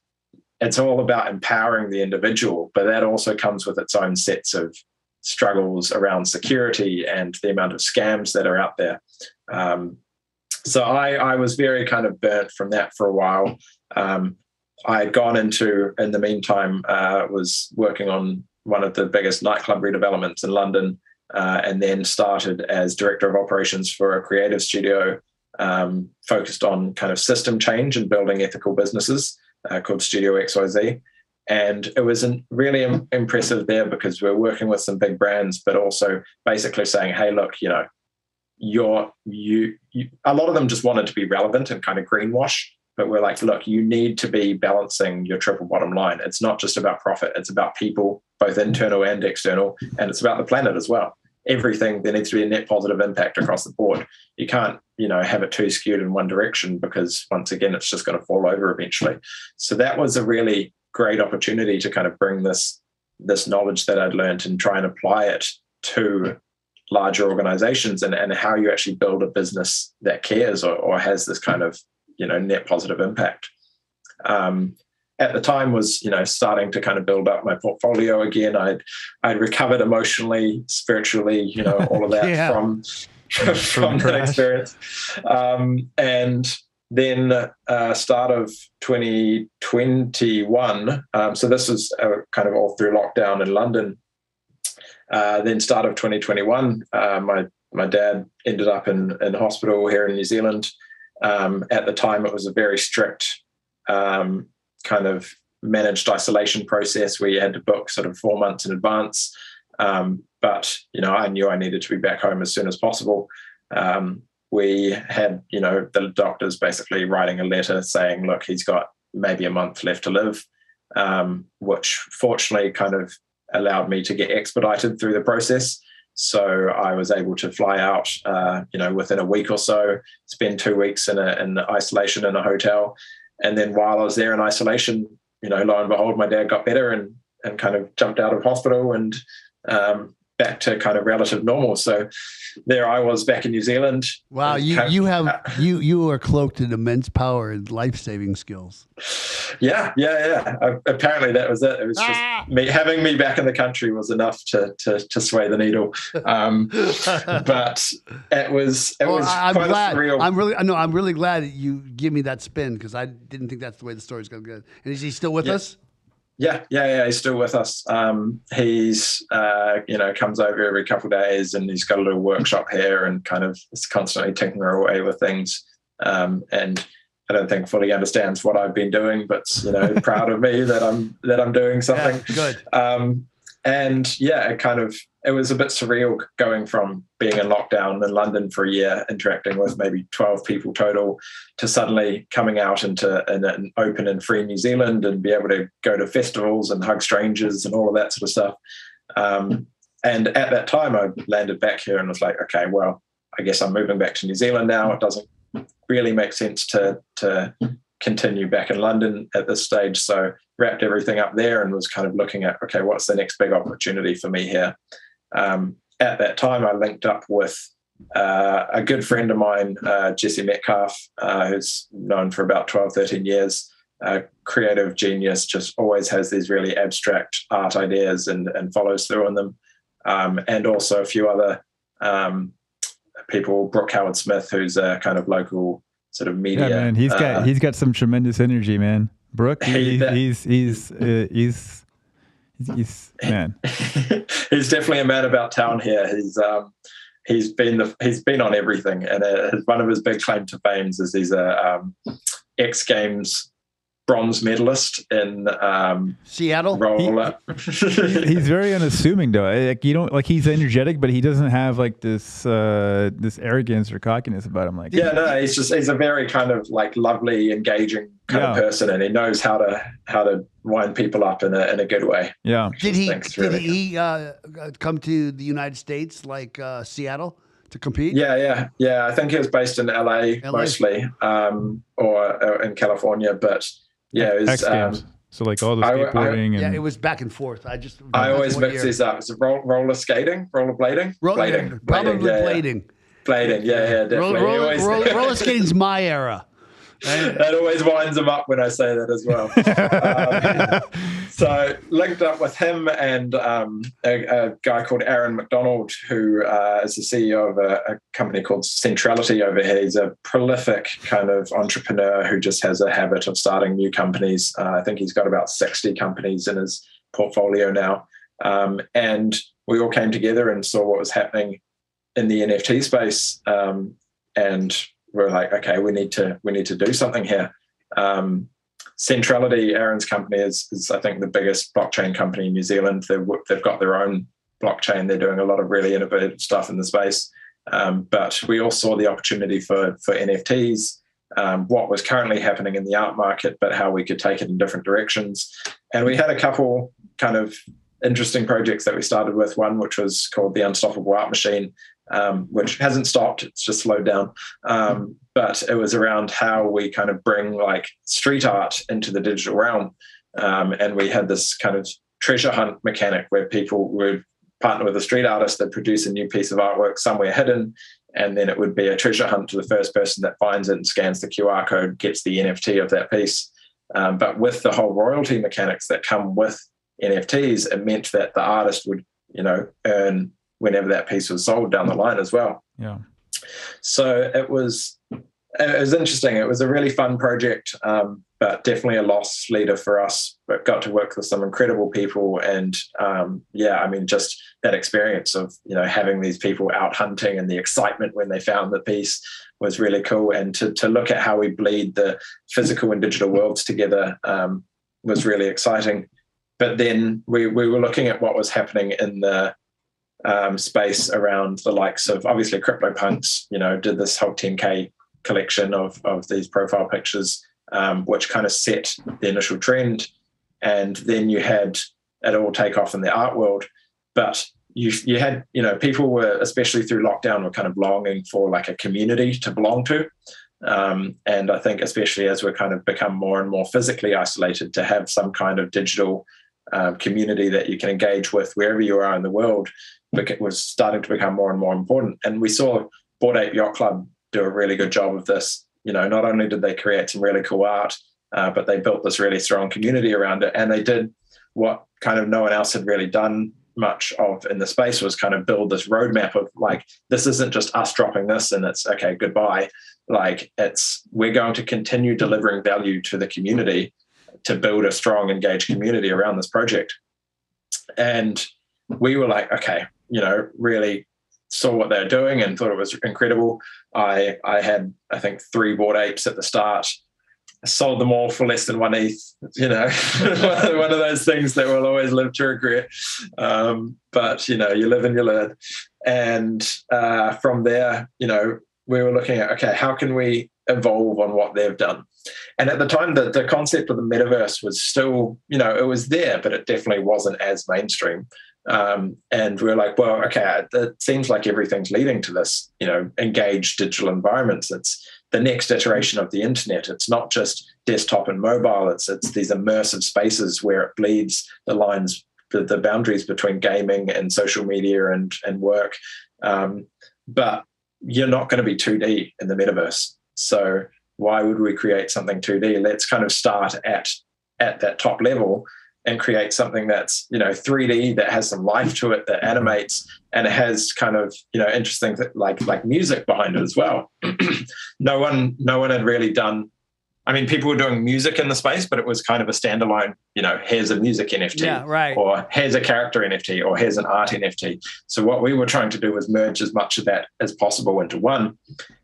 it's all about empowering the individual, but that also comes with its own sets of struggles around security and the amount of scams that are out there. So I was very kind of burnt from that for a while. I had gone into, in the meantime, was working on one of the biggest nightclub redevelopments in London, and then started as director of operations for a creative studio focused on kind of system change and building ethical businesses called Studio XYZ. And it was really impressive there because we're working with some big brands, but also basically saying, hey, look, a lot of them just wanted to be relevant and kind of greenwash. But we're like, look, you need to be balancing your triple bottom line. It's not just about profit. It's about people, both internal and external. And it's about the planet as well. Everything, there needs to be a net positive impact across the board. You can't, have it too skewed in one direction because once again, it's just going to fall over eventually. So that was a really great opportunity to kind of bring this knowledge that I'd learned and try and apply it to larger organizations and how you actually build a business that cares or has this kind of, net positive impact. At the time was, starting to kind of build up my portfolio again. I'd recovered emotionally, spiritually, all of that from that experience. And then start of 2021, so this was kind of all through lockdown in London. Then start of 2021, my dad ended up in hospital here in New Zealand. At the time, it was a very strict kind of managed isolation process where you had to book sort of 4 months in advance. But, I knew I needed to be back home as soon as possible. We had, the doctors basically writing a letter saying, look, he's got maybe a month left to live, which fortunately kind of allowed me to get expedited through the process. So I was able to fly out, within a week or so, spend 2 weeks in isolation in a hotel. And then while I was there in isolation, lo and behold, my dad got better and kind of jumped out of hospital and back to kind of relative normal. So there I was back in New Zealand. Wow, you are cloaked in immense power and life-saving skills. Yeah. Apparently that was it. It was just having me back in the country was enough to sway the needle. But it was I'm quite glad. surreal. I'm really glad that you give me that spin because I didn't think that's the way the story's going to go. And is he still with us? Yeah, he's still with us. He's, comes over every couple of days and he's got a little workshop here and kind of is constantly tinkering away with things. And I don't think fully understands what I've been doing, but, proud of me that I'm doing something. Yeah, good. And yeah, it was a bit surreal going from being in lockdown in London for a year, interacting with maybe 12 people total, to suddenly coming out into an open and free New Zealand and be able to go to festivals and hug strangers and all of that sort of stuff. And at that time, I landed back here and was like, okay, well, I guess I'm moving back to New Zealand now. It doesn't really make sense to continue back in London at this stage. So wrapped everything up there and was kind of looking at, okay, what's the next big opportunity for me here? At that time, I linked up with a good friend of mine, Jesse Metcalf, who's known for about 12, 13 years, creative genius, just always has these really abstract art ideas and follows through on them. And also a few other people, Brooke Howard Smith, who's a kind of local sort of media. Yeah, man, he's got some tremendous energy, man. Brooke, he's man. He's definitely a man about town here. He's been on everything, and one of his big claim to fame is he's a X Games bronze medalist in Seattle. Roller. He's very unassuming, though. Like, you don't, like, he's energetic, but he doesn't have like this arrogance or cockiness about him. Like, yeah, no, he's a very kind of like lovely, engaging kind of person, and he knows how to wind people up in a good way. Yeah. Did he come to the United States, like Seattle, to compete? Yeah. I think he was based in LA? Mostly, or in California, but. Yeah, it was, X Games. So like all the skateboarding. Yeah, it was back and forth. I always mix these up. Is it roller skating? Roller blading? Blading. Probably blading. Blading, yeah, definitely. Roller skating's my era. That always winds him up when I say that as well. So linked up with him and a guy called Aaron McDonald, who is the CEO of a company called Decentralization over here. He's a prolific kind of entrepreneur who just has a habit of starting new companies. I think he's got about 60 companies in his portfolio now. And we all came together and saw what was happening in the NFT space. And we're like, okay, we need to do something here. Centrality, Aaron's company, is I think the biggest blockchain company in New Zealand. They've got their own blockchain. They're doing a lot of really innovative stuff in the space. But we all saw the opportunity for NFTs, what was currently happening in the art market, but how we could take it in different directions. And we had a couple kind of interesting projects that we started with. One which was called the Unstoppable Art Machine, which hasn't stopped, it's just slowed down. But it was around how we kind of bring like street art into the digital realm. And we had this kind of treasure hunt mechanic where people would partner with a street artist that produce a new piece of artwork somewhere hidden. And then it would be a treasure hunt to the first person that finds it and scans the QR code, gets the NFT of that piece. But with the whole royalty mechanics that come with NFTs, it meant that the artist would, earn whenever that piece was sold down the line as well. Yeah. So it was interesting. It was a really fun project, but definitely a loss leader for us. But got to work with some incredible people, and just that experience of having these people out hunting and the excitement when they found the piece was really cool. And to look at how we bleed the physical and digital worlds together was really exciting. But then we were looking at what was happening in the space around the likes of obviously CryptoPunks, did this whole 10K collection of these profile pictures, which kind of set the initial trend. And then you had it all take off in the art world. But you had, people were, especially through lockdown, were kind of longing for like a community to belong to. And I think especially as we're kind of become more and more physically isolated, to have some kind of digital community that you can engage with wherever you are in the world was starting to become more and more important. And we saw Bored Ape Yacht Club do a really good job of this. Not only did they create some really cool art, but they built this really strong community around it. And they did what kind of no one else had really done much of in the space, was kind of build this roadmap of like, this isn't just us dropping this and it's okay, goodbye. Like we're going to continue delivering value to the community to build a strong, engaged community around this project. And we were like, okay, really saw what they're doing and thought it was incredible. I had, I think, 3 Bored Apes at the start. I sold them all for less than 1 ETH, one of those things that we'll always live to regret. But, you live and you learn. And from there, we were looking at, okay, how can we evolve on what they've done? And at the time, the concept of the metaverse was still, it was there, but it definitely wasn't as mainstream. And we were like, well, okay, it seems like everything's leading to this, engaged digital environments. It's the next iteration of the internet. It's not just desktop and mobile. It's these immersive spaces where it bleeds the lines, the boundaries between gaming and social media and work. But you're not going to be 2D in the metaverse. So why would we create something 2D? Let's kind of start at that top level and create something that's, 3D, that has some life to it, that animates, and it has kind of, interesting like music behind it as well. No one had really done. I mean, people were doing music in the space, but it was kind of a standalone, here's a music NFT, or here's a character NFT, or here's an art NFT. So what we were trying to do was merge as much of that as possible into one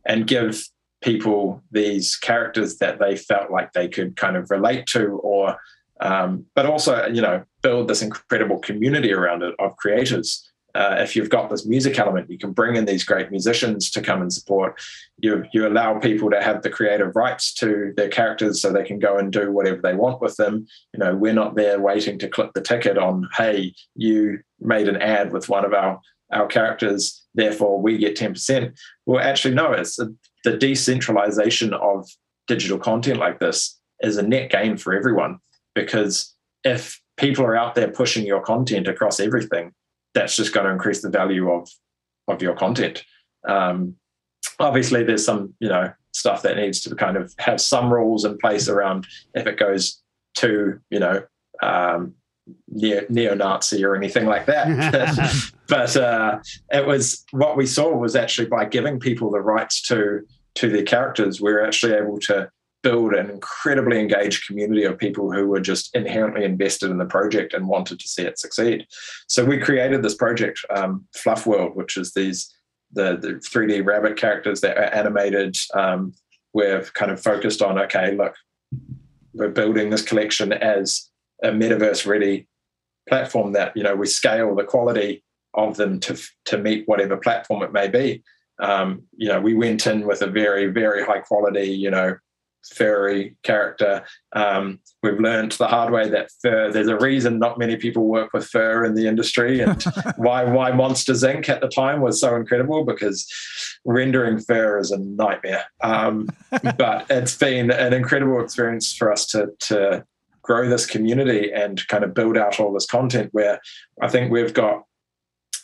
and give people these characters that they felt like they could kind of relate to, or but also, build this incredible community around it of creators. If you've got this music element, you can bring in these great musicians to come and support. You allow people to have the creative rights to their characters so they can go and do whatever they want with them. We're not there waiting to clip the ticket on, hey, you made an ad with one of our characters, therefore we get 10%. Well, actually, no, it's the decentralization of digital content like this is a net gain for everyone, because if people are out there pushing your content across everything, that's just going to increase the value of your content. Obviously, there's some stuff that needs to kind of have some rules in place around if it goes to neo-Nazi or anything like that. But it was, what we saw was actually by giving people the rights to their characters, we're actually able to build an incredibly engaged community of people who were just inherently invested in the project and wanted to see it succeed. So we created this project, Fluffworld, which is the 3D rabbit characters that are animated. We've kind of focused on, okay, look, we're building this collection as a metaverse-ready platform that, we scale the quality of them to meet whatever platform it may be. We went in with a very, very high quality, furry character. We've learned the hard way that fur, there's a reason not many people work with fur in the industry, and why Monsters Inc. at the time was so incredible, because rendering fur is a nightmare. But it's been an incredible experience for us to grow this community and kind of build out all this content, where I think we've got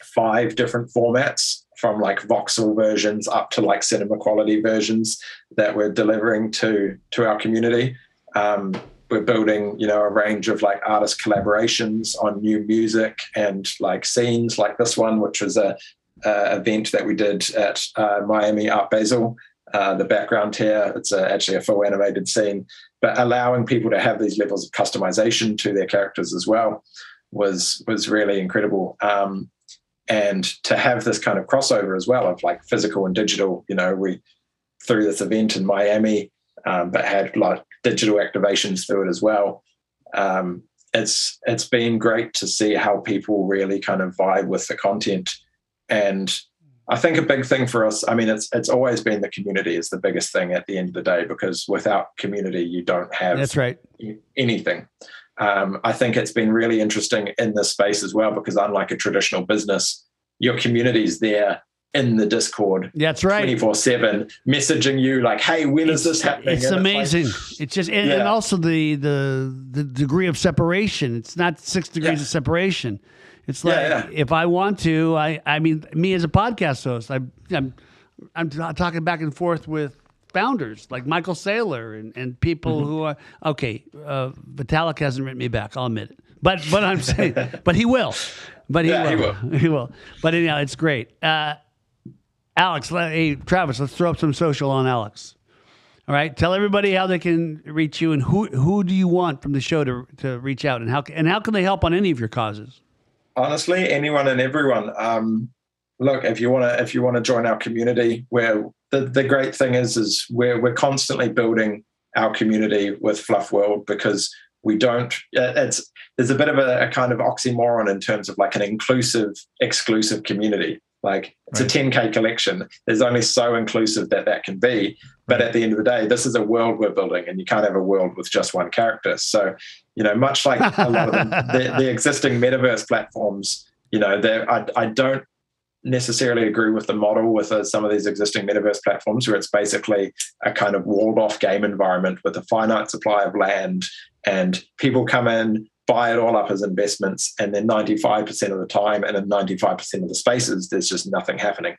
5 different formats, from like voxel versions up to like cinema quality versions that we're delivering to our community. We're building, a range of like artist collaborations on new music and like scenes like this one, which was a event that we did at Miami Art Basel. The background here, it's actually a full animated scene, but allowing people to have these levels of customization to their characters as well was really incredible. And to have this kind of crossover as well of like physical and digital, we through this event in Miami, but had like digital activations through it as well. It's been great to see how people really kind of vibe with the content. And I think a big thing for us, I mean, it's always been the community is the biggest thing at the end of the day, because without community, you don't have anything. I think it's been really interesting in this space as well, because unlike a traditional business, your community's there in the Discord. That's right. 24/7 messaging you like, hey, when is this happening? It's amazing. It's just, and also the degree of separation. It's not 6 degrees of separation. It's like, if I want to, I mean, me as a podcast host, I'm talking back and forth with founders like Michael Saylor and people who are Vitalik hasn't written me back, I'll admit it, but I'm saying, but he will, he will. But anyhow, it's great. Alex, hey Travis, let's throw up some social on Alex. All right, tell everybody how they can reach you, and who do you want from the show to reach out, and how can they help on any of your causes? Honestly, anyone and everyone. Look, if you want to join our community, where the great thing is we're constantly building our community with Fluffworld, because we don't. There's a bit of a kind of oxymoron in terms of like an inclusive, exclusive community. Like it's a 10K collection. There's only so inclusive that can be. But at the end of the day, this is a world we're building, and you can't have a world with just one character. So, much like a lot of the existing metaverse platforms, I don't necessarily agree with the model with some of these existing metaverse platforms, where it's basically a kind of walled off game environment with a finite supply of land, and people come in, buy it all up as investments, and then 95% of the time and in 95% of the spaces, there's just nothing happening.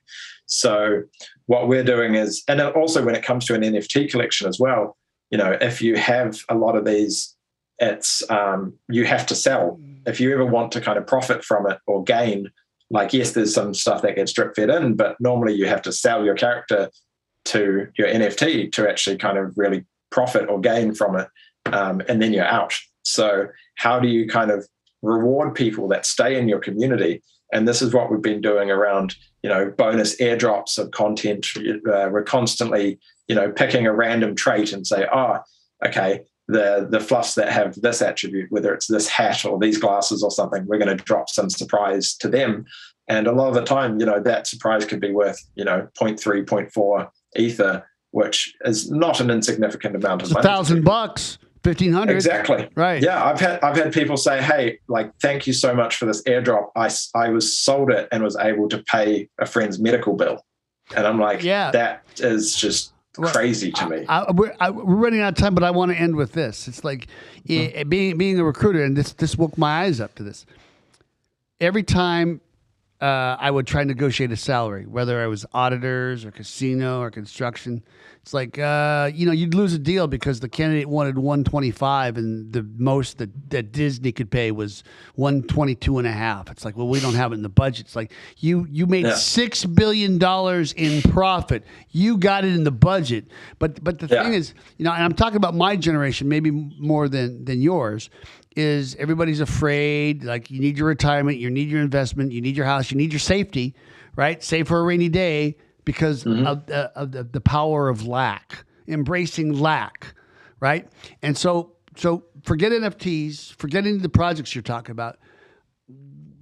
So what we're doing is, and also when it comes to an NFT collection as well, if you have a lot of these, it's you have to sell. If you ever want to kind of profit from it or gain, like, yes, there's some stuff that gets drip fed in, but normally you have to sell your character to your NFT to actually kind of really profit or gain from it. And then you're out. So how do you kind of reward people that stay in your community? And this is what we've been doing around, bonus airdrops of content. We're constantly, picking a random trait and say, okay, the fluffs that have this attribute, whether it's this hat or these glasses or something, we're going to drop some surprise to them. And a lot of the time, that surprise could be worth, 0.3, 0.4 ether, which is not an insignificant amount of money. $1,000, 1,500. Exactly. Right. Yeah. I've had people say, hey, like, thank you so much for this airdrop. I was sold it and was able to pay a friend's medical bill. And I'm like, that is just crazy to me. We're running out of time, but I want to end with this. It's like being a recruiter, and this woke my eyes up to this. Every time I would try to negotiate a salary, whether I was auditors or casino or construction, it's like, you'd lose a deal because the candidate wanted 125 and the most that Disney could pay was 122.5. It's like, well, we don't have it in the budget. It's like, you made $6 billion in profit. You got it in the budget. But the thing is, and I'm talking about my generation, maybe more than yours, is everybody's afraid. Like, you need your retirement, you need your investment, you need your house, you need your safety, right? Save for a rainy day. Because of the power of lack, embracing lack, right? And so forget NFTs, forgetting the projects you're talking about.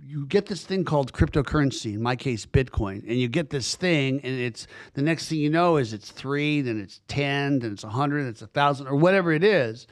You get this thing called cryptocurrency, in my case, Bitcoin, and you get this thing, and it's the next thing you know is it's 3, then it's 10, then it's 100, then it's 1,000, or whatever it is,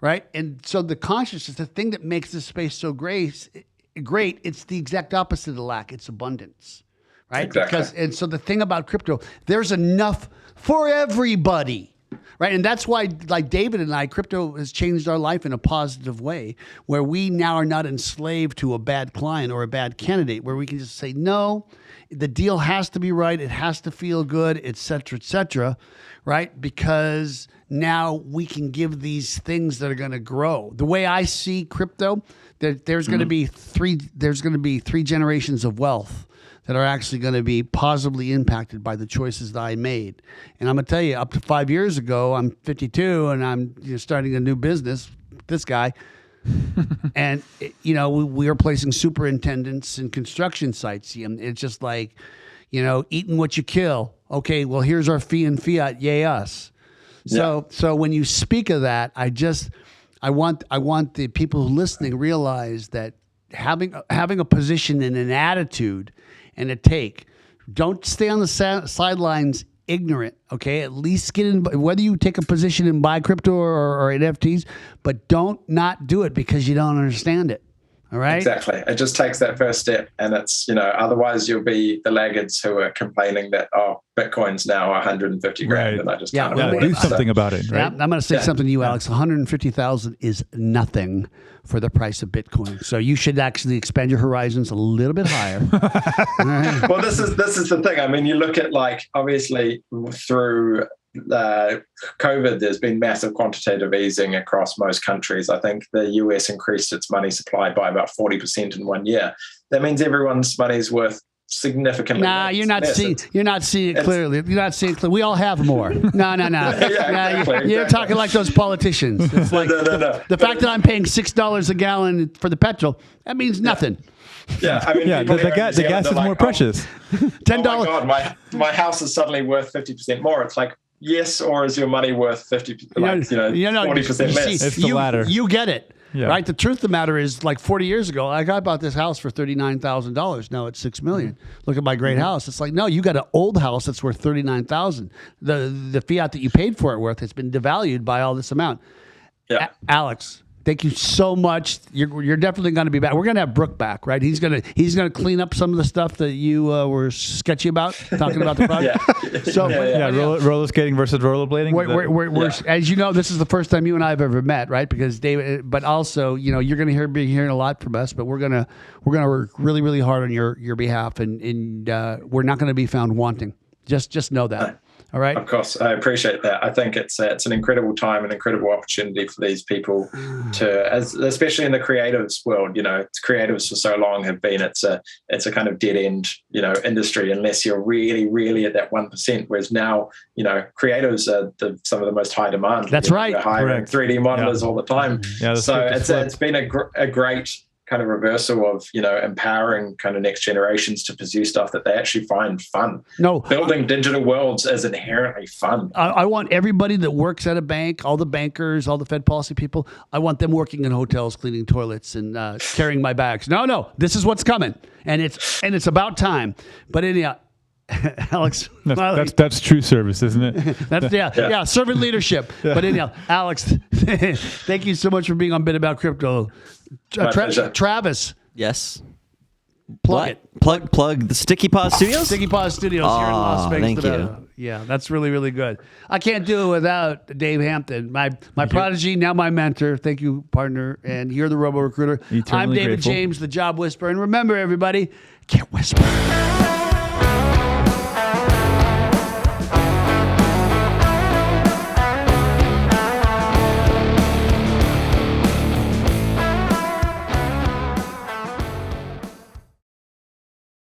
right? And so the consciousness, the thing that makes this space so great, it's the exact opposite of lack. It's abundance. Right? Exactly. And so the thing about crypto, there's enough for everybody, right? And that's why, like David and I, crypto has changed our life in a positive way, where we now are not enslaved to a bad client or a bad candidate, where we can just say, no, the deal has to be right, it has to feel good, et cetera, right? Because now we can give these things that are going to grow. The way I see crypto, there's going to be three generations of wealth that are actually going to be positively impacted by the choices that I made. And I'm going to tell you, up to 5 years ago, I'm 52 and I'm starting a new business, this guy. And, we are placing superintendents in construction sites. It's just like, eating what you kill. Okay, well, here's our fee and fiat, yay us. So when you speak of that, I want the people listening to realize that having a position and an attitude and a take. Don't stay on the sidelines ignorant, okay? At least get in, whether you take a position and buy crypto or NFTs, but don't not do it because you don't understand it, all right? Exactly. It just takes that first step, and it's, otherwise you'll be the laggards who are complaining that, Bitcoin's now 150 grand, and I just can't afford do it. something about it, right? Yeah, I'm going to say something to you, Alex. 150,000 is nothing for the price of Bitcoin. So you should actually expand your horizons a little bit higher. Right. Well, this is the thing. I mean, you look at, like, obviously through COVID, there's been massive quantitative easing across most countries. I think the US increased its money supply by about 40% in 1 year. That means everyone's money's worth significantly. Nah, you're not seeing it clearly. You're not seeing it clearly. We all have more. No. You're talking like those politicians. It's like no. The fact that I'm paying $6 a gallon for the petrol, that means nothing. Yeah, I mean, the gas is more precious. $10. Oh my God, my house is suddenly worth 50% more. It's like, yes, or is your money worth 40% less? It's the latter. You get it. Yeah. Right. The truth of the matter is, like 40 years ago, I bought this house for $39,000. Now it's $6 million. Look at my great house. It's like, no, you got an old house that's worth $39,000. The fiat that you paid for it worth has been devalued by all this amount. Yeah. Alex, Thank you so much. You're definitely going to be back. We're going to have Brooke back, right? He's going to clean up some of the stuff that you were sketchy about, talking about the project. So, roller skating versus rollerblading. We're as you know, this is the first time you and I have ever met, right? Because David, but also, you're going to be hearing a lot from us, but we're going to work really, really hard on your behalf, and we're not going to be found wanting. Just know that. All right. Of course, I appreciate that. I think it's an incredible time, an incredible opportunity for these people especially in the creatives world. Creatives for so long have been it's a kind of dead end industry unless you're really, really at that 1%. Whereas now creatives are some of the most high demand. That's right. They're hiring 3D modelers all the time. Yeah, so it's been a great kind of reversal of empowering kind of next generations to pursue stuff that they actually find fun. Building digital worlds is inherently fun. I want everybody that works at a bank, all the bankers, all the Fed policy people, I want them working in hotels, cleaning toilets, and carrying my bags. No, this is what's coming, and it's about time. But anyhow. Alex, that's true service, isn't it? That's servant leadership. But anyhow, Alex, thank you so much for being on Bit About Crypto. Travis, yes. Plug the Sticky Paws Studios. Sticky Paws Studios here in Las Vegas. Thank you. Yeah, that's really, really good. I can't do it without Dave Hampton, my prodigy, now my mentor. Thank you, partner. And you're the Robo Recruiter. I'm David James, the Job Whisperer. And remember, everybody, get whispered.